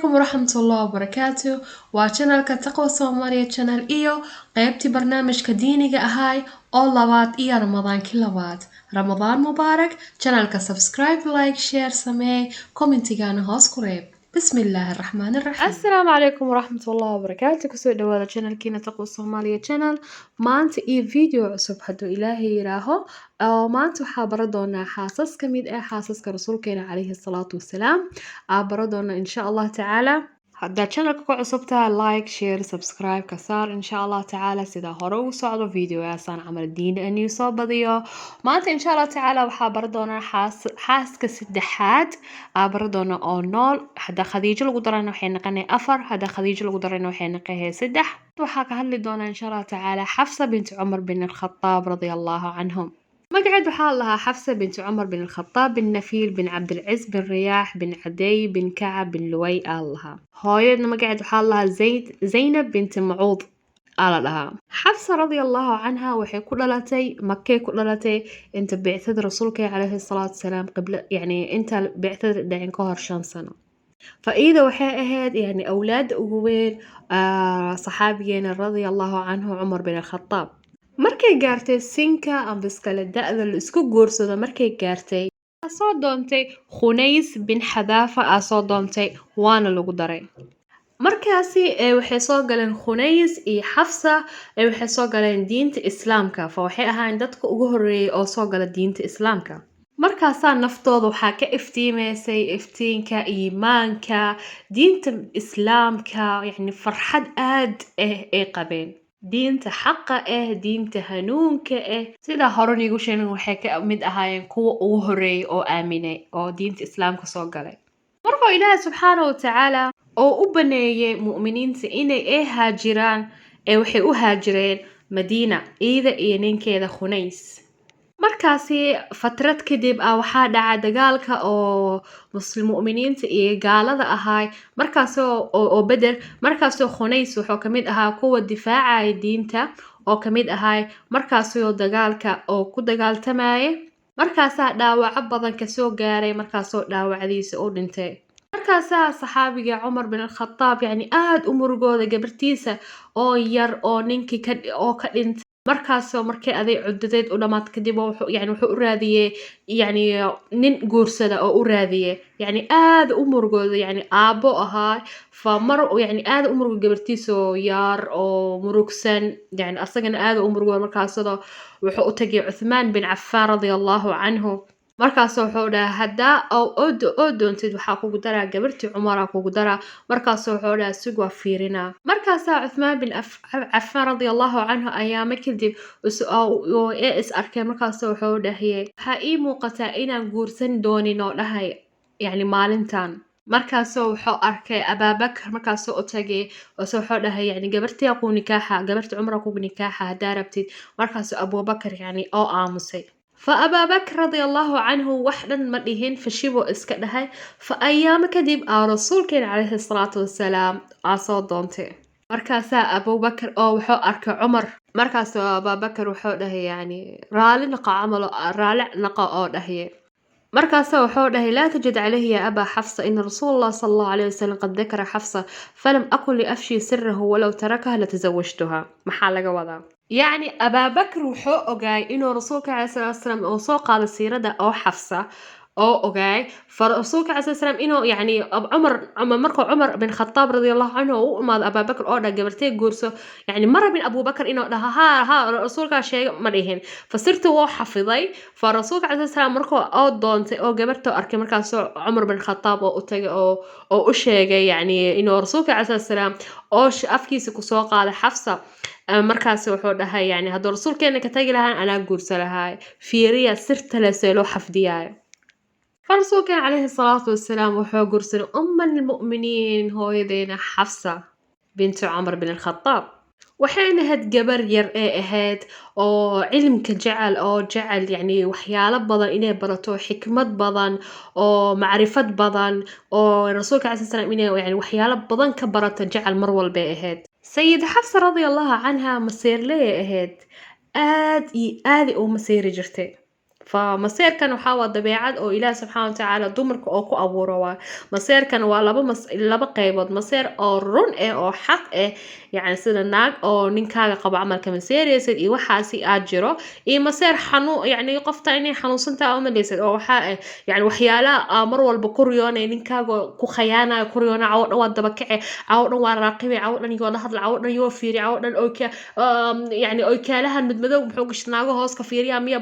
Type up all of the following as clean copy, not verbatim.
عليكم ورحمة الله وبركاته وشانل تقوى سوماليا شانل قيبتي برنامج كدينيga ahay oo labaad iyo Ramadaan ki labaad Ramadaan mubaarak channelka subscribe like share samee commentigana hoos ku reeb bismillaahir rahmaanir rahiim assalaamu calaykum waraxmatullahi wabarakaatu kusoo dhawaada channelkiina taqwa Soomaaliya channel maanta iyo video cusub hadduu ilaahay yiraaho maanta waxaa baran doonaa xaasas ka mid ah xaasaska rasuulkeena calayhi salaatu wasalaam baran doonaa insha Allah tacaala haddaad channelka ku cusub tahay like share subscribe ka saar insha Allah tacaala sida hore ugu socdo videoyaasaan camal diin inuu soo badiyo maanta insha Allah tacaala waxaa baran doonaa xaaska saddexaad baran doonaa oo nool hadda Khadiijo lagu darana waxay noqonay afar hadda Khadiijo lagu darana waxay noqonay saddex waxaa ka hadli doonaa insha Allah tacaala Xafsa bint Umar bin al-Khattab radiyallahu anhum مقعد وحال لها حفصة بنت عمر بن الخطاب بن نفيل بن عبد العز بن رياح بن عدي بن كعب بن لوي لها هاي مقعد وحال لها زينب بنت معوض لها حفصة رضي الله عنها وحي كلالتي مكة كلالتي انت بعثد رسولك عليه الصلاة والسلام قبل يعني انت بعثد دعين كهر 5 سنة فإذا وحي أهد يعني أولاد أقوين صحابيين رضي الله عنه عمر بن الخطاب markay gaartay sinka amba iskala da'da la isku guursado markay gaartay soo doontay Khunays bin Xadaafa soo doontay waana lagu daray markaasi waxay soo galeen Khunays iyo Xafsa waxay soo galeen diinta Islaamka fa waxay ahaayeen dadka ugu horeeyay oo soo gala diinta Islaamka markaasa naftooda waxaa ka iftiimaysay iftiinka iimaanka diinta Islaamka yani farxad aad ay qabeen diinta xaqa diinta hanuunka sida horan igu sheegay waxay ka mid ahaayeen kuwa ugu horeeyay oo aaminay oo diinta islaamka soo galay markuu ilaahay subxaanahu wa ta'ala oo u baneeyay mu'miniinta inay haajiraan waxay u haajireen Madiina iyada iyo ninkeeda Khunays markaasi fatrad kadib waxaa dhacay dagaalka oo mu'miniinta iyo gaalada ahaay markaas oo Badr markaas oo Khunays wuxuu kamid ahaa kuwa difaacay diinta oo kamid ahaay markaas oo dagaalka oo ku dagaaltamay markaas dhaawac badan ka soo gaaray markaas oo dhaawacdiisa oo dhintay markaas saxaabiga Umar bin al-Khattab yani aad u murugooda gabartiisa oo yar oo ninkii ka dhintay markaas markay aday cudadeed u dhamaad kadib wuxuu u raadiyay yani nin guursada oo u raadiyay yani aad u murugooda yani aabo ahaa famar yani aad u murugo gabartiisa yar oo murugsan yani asagana aad u murugo markaas wuxuu u tagay Uthman bin Affan radiyallahu anhu markaas wuxuu dhahay hadda oo doontid waxaa kugu daraa gabartii Umar kugu daraa markaas wuxuu dhahay sugo fiirina markaas Uthman bin Affan radiyallahu anhu ayaama kadib oo is arkay markaas wuxuu dhahay waxa ii muuqata inaan guursan doonin oo dhahay yani maalintan markaas wuxuu arkay Abubakar markaas oo tagay wuxuu dhahay yani gabartii ku nikaaxa gabartii Umar ku nikaaxa hadaa rabtid markaas Abubakar yani oo aamusay فأبا بكر رضي الله عنه وحدا مدهن فشيبو اسكدهاي فأيام كدب رسول كان عليه الصلاة والسلام عصاد دونتي مركاسا أبو بكر أو وحو أرك عمر مركاسا أبا بكر وحو دهي يعني رالي نقا عملو رالع نقا أو دهي مركاسا وحو دهي لا تجد عليه يا أبا حفصة إن رسول الله صلى الله عليه وسلم قد ذكر حفصة فلم أكن لأفشي سره ولو تركها لتزوجتها محل وضع يعني أبا بكر وحو أوغاي إنه رسولك عليه الصلاة والسلام أو سوق على السيرة أو حفصة أو أوغاي فرسولك عليه الصلاة والسلام إنه يعني عمر بن الخطاب رضي الله عنه وما أبا بكر أودا قبرتي جورسو يعني مرة من أبو بكر إنه ها رسولك شيء مريهن فصرت هو حفظي فرسولك عليه الصلاة والسلام مركو أو دونتي أو قبرته أركي مركز عمر بن الخطاب أو أشيء يعني إنه رسولك عليه الصلاة والسلام أوش أفكيسك سوق على حفصة markaas wuxuu dhahay yani haduu rasuulkeena ka tagi lahaan anaa guursan lahaa fiiriya sirta la seelo xafdiyaay rasuulkeena calayhi salaatu wassalaam wuxuu guursan umman almu'miniin hooyadeena Xafsa bint Umar bin al-Khattab waxayna had gabar yar ahayd oo cilmiga jecel yani waxyaalo badan inay barato xikmad badan oo macrifad badan oo rasuulka calayhi salaam inay yani waxyaalo badan ka barato jecel mar walba ahayd سيدة حفصة رضي الله عنها مسير ليه أهد آد أو مسير جرتي فمسيركن وحاوا dabeecad oo Ilaahay subxaanahu wa tacaala dumarka oo ku abuuro waa maseerkan waa laba qaybood maseer oo run oo xaq yani sida naag oo ninkaaga qabo camalka maseeraysid iyo waxaasi aad jiro iyo maseer xanuun yani qofta inay xanuunsantaa oo malaysid oo waxa yani waxyaalaha mar walba ku riyoonay ninkaaga ku khayaanaya ku riyoona caw dhan waa daba kace caw dhan waa raaqibay caw dhan iyo la hadla caw dhan yoo fiiri caw dhan oo yani oo kaalahan madmadow muxuu gashnaago hoos ka fiiriya miya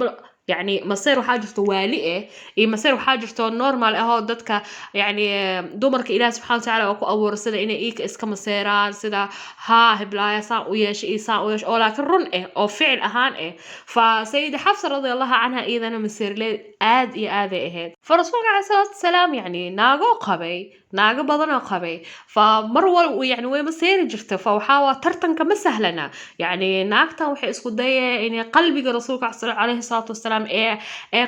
يعني مصير وحاجته والئة إيه مصير وحاجته نورمال أهو دتك يعني دمرك إله سبحانه وتعالى وكو أول سنة إنه إيك إسك مصيران سدا ها هبلايا صار ويش إيه صار ويش أو لكن رن أو فعل أهان فسيدة حفصة رضي الله عنها إذا مصير لي آد إيه فرسول الله عليه الصلاة والسلام يعني ناقو قبي ناقو بدنا قبي فمرول يعني وين مصير جرته فوحاوا ترتن كم سهلنا يعني ناقته وحي اسكو دايه إن قلبي رسولك عليه الصلاة والسلام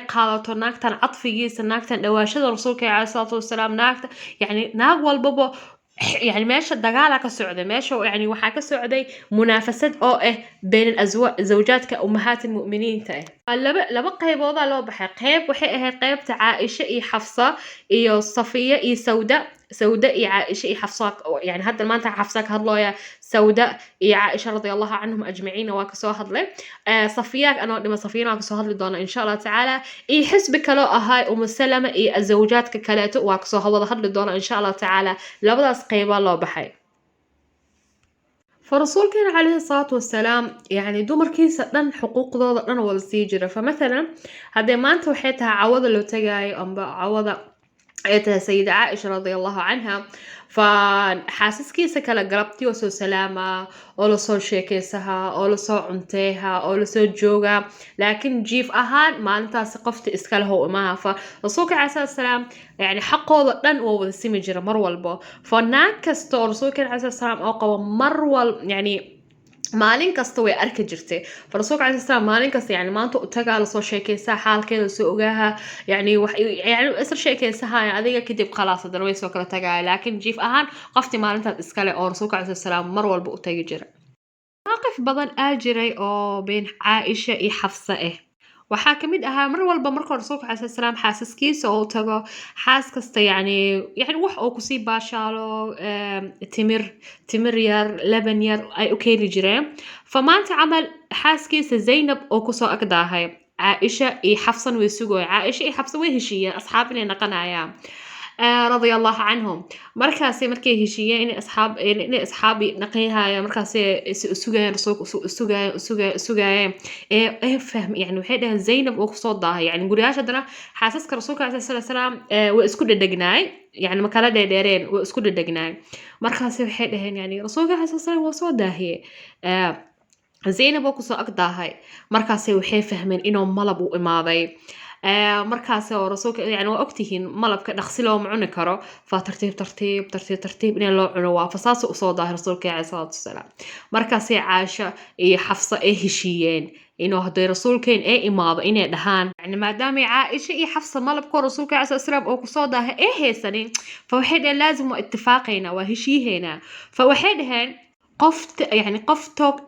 قالت ناقتن عطفيgiisa naagtan dhawaashada rasuulka عليه الصلاة والسلام naagta يعني naag walbaba يعني meesha dagaala ka socday meesha يعني waxa ka socday munaafasad oo been zawjaadka ummahaat almu'miniinta laba qaybooda loo baxay qayb waxay ahayd qaybta Caaisha iyo Xafsa iyo Safiya iyo سوداء iyo Caaisha iyo Xafsa يعني hadda maanta Xafsa ka hadlooya سوداء iyo Caaisha radiyallahu anhum ajmaciin waa ka soo hadlay Safiya anoo dhima Safiya waa ka soo hadli doona insha Allah taala iyo xisbi kale ahay Salama iyo zawjaadka kale waa ka soo hadli doona insha Allah taala labadaas qayba loo baxay فرسولكنا عليه الصلاة والسلام يعني دمركيس دن حقوق ضد دن ولا سيجرة فمثلا هذا ما أنت وحيتها عوض لو تجاي أم عوض عيتها سيدة عائشة رضي الله عنها فحاسس كيسة كلا قربتي وسو سلامة أو سو شيكيسها أو سو عنتيها أو سو جوجا لكن جيف أهان ما أنت سقفت إسكاله معها فرسولك عليه الصلاة والسلام يعني حقه دن ولا سيمجرة مرول بو فناكستو رسولك عليه الصلاة والسلام أو مرول يعني maalin kasta way arki jirtay farasuulka cali salaam maalin kasta yani maanta u tagaa la soo sheekaysaa xaalkeeda soo ogaaha yani wax yani isla sheekaysaha adiga kadib khalaas hadana way soo kala tagaa laakiin jiif ahaan qofti maalintaas iskale oo rasuulka cali salaam mar walba u tagi jira maqif badan jiray oo been Caaisha iyo Xafsa waxaa kamid ahaa mar walba markuu rasuulka cali salaam xaasaskiisa oo tago xaas kasta yani wax oo ku sii baashaalo timir yar laban yar ay u keeni jireen famaanta amal xaaskiisa Zaynab oo ku soo agdaahay Caaisha iyo Xafsa way sugooy Caaisha iyo Xafsa way heshiiyeen asxaab inay naqanayaan رضي الله عنهم مركاسي مركي هشية إن أصحابي نقيها مركاسي سجايا فهم يعني وحده زينب وقصودها يعني نقولياش أدرا حاسس كرسولك عليه الصلاة والسلام واسكود الدجناي يعني مكلا دارين واسكود الدجناي مركاسي وحده يعني رسولك عليه الصلاة والسلام وصودها هي زينب وقصود أقداها مركاسي وحي فهمين إنه ملب وإماضي markaas oo rasuulka yani waa ogtihiin malabka dhaqsi loo cuni karo fa tartiib in loo cuno waa fasaas u soo daahir rasuulka sallallahu alayhi wasallam markaas Caaisha iyo Xafsa ay heshiiyeen inuu haday rasuulkeen ay imaado inay dhahaan yani maadaama Caaisha iyo Xafsa malabka rasuulka sallallahu alayhi wasallam oo ku soo daahir ay heesanin fa waxay laazim ittifaaqayna waa heshiiheena fa waxay dhahaan qof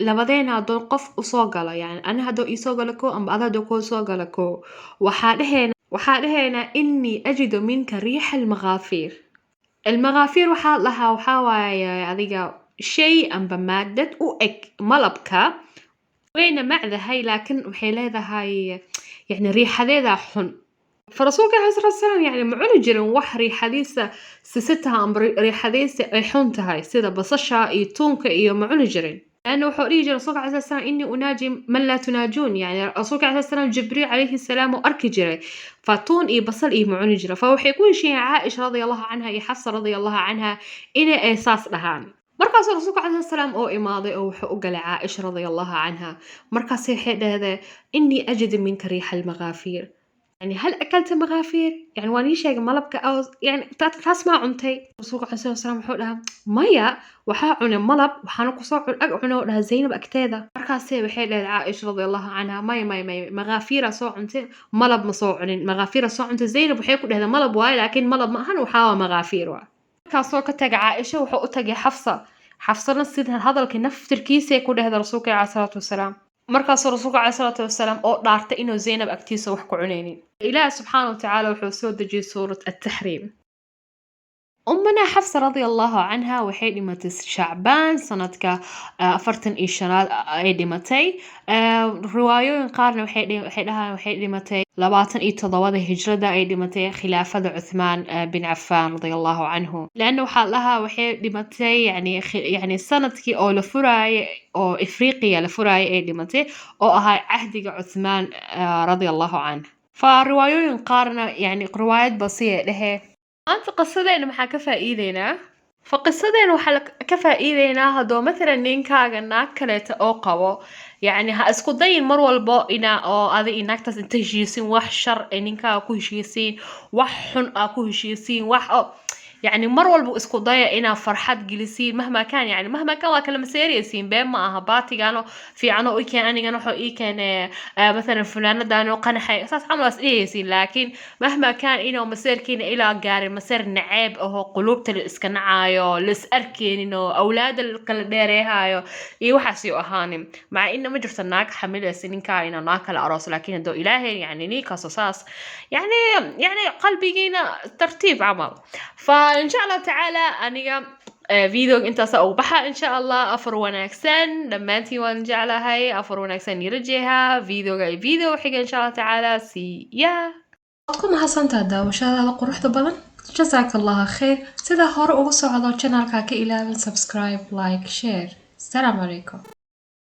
labadeena doon qof u soo gala yani ana hado ii soo gala ko amba adado ko soo gala ko waxaa dhaheena inni ajidu minka riixa almaghaafir waxaa waaye adiga shay amba maadad u eg malabka wayna macdahay laakiin waxay leedahay yani riixadeeda xun فرسولك عليه الصلاة والسلام يعني معون جرين وحري حديثة سستها أمر حديثة حنتها سيدا بصشة يتونك معون جرين لأنه حوري رسولك عليه الصلاة والسلام إني أناجي من لا تناجون يعني رسولك عليه الصلاة والسلام جبريل عليه السلام وأركي جري فطون بصل معون جري فهو يكون شيء عائشة رضي الله عنها حفصة رضي الله عنها إلى أساس لهان مركز رسولك عليه السلام أو إماضي أو حقوق عائشة رضي الله عنها مركز هذا إني أجد منك ريح المغافير يعني هل أكلت مغافير يعني واني شيء ملبك أو يعني تاس ما عنتي رسولك عليه الصلاة والسلام حولها مايا وحا عن ملب وحانو قصوع عنو لها زينب أكتاذا مركاسي بحيل عائشة رضي الله عنها مايا مغافير صوع عنتي ملب مصوع عن مغافير صوع عنتي زينب وحيكو هذا ملب واي لكن ملب ما هن وحاوا مغافير واي كاسو كتاق عائشة وحقو تاقي حفصة نصيدها هذا لكن نفس تركيسي يكون هذا رسولك عليه الصلاة والسلام markaasuu rasuulka calayhi salaatu wasalaam oo dhaartay inuu Zaynab agtiisa wax ku cunaynin ilaahi subxaana watacaala wuxuu soo dejiyey suurat التحريم أمنا حفصة رضي الله عنها waxay dhimatay Shacbaan sanadka 45 ay dhimatay riwaayooyin qaarna waxay dhahaan waxay dhimatay 27 hijrada ay dhimatay khilaafada Uthman bin Affan رضي الله عنه لأنه waxaa lahaa waxay dhimatay يعني sanadkii oo la furaayay oo Afriqiya la furaayay ay dhimatay oo ahaa cahdiga Uthman رضي الله عنه فالروايوين قارنا يعني روايات بسيطة لها أنت قصدين maxaa ka faa'iideynaa فقصدين waxaa ka faa'iideynaa hadoo مثلا ninkaaga naag kaleeta oo qabo يعني ha isku dayin mar walbo ina oo adi naagtaas inta heshiisiin wax shar ee ninkaaga ku heshiisiin wax xun ku heshiisiin wax يعني mar walbo isku daya ina farxad gelisiin mahma kan يعني mahma kan waa kala maseeriyeen been ma aha baatigaano fiicano oo keen aniga waxa ii keen مثلا fulaanadaan oo qanaxay saas camal as dhigaysiin laakiin mahma kan inuu maseerkiina ilaa gaarin maseer naceeb oo qulubta la iska nacaayo la is arkeenin oo awlaad la kala dheereehayo iyo waxaas ii ahaanin ma in ma jirto naag xamilaysa ninka ina naag kala aroos laakiin hadoo ilaahay يعني ninkaas saas يعني qalbigiina tartiib camal فإن شاء الله تعالى أنا فيديو أنت سأوبحها إن شاء الله أفر وناكسن لما أنتي ونجعلها هاي أفر وناكسن يرجيها فيديو حقا إن شاء الله تعالى يا أتكم حسنت هذا وإن شاء الله قروح دبلا جزاك الله خير سيدا هور أغسو على القناة كاكي إلى سبسكرايب لايك شير السلام عليكم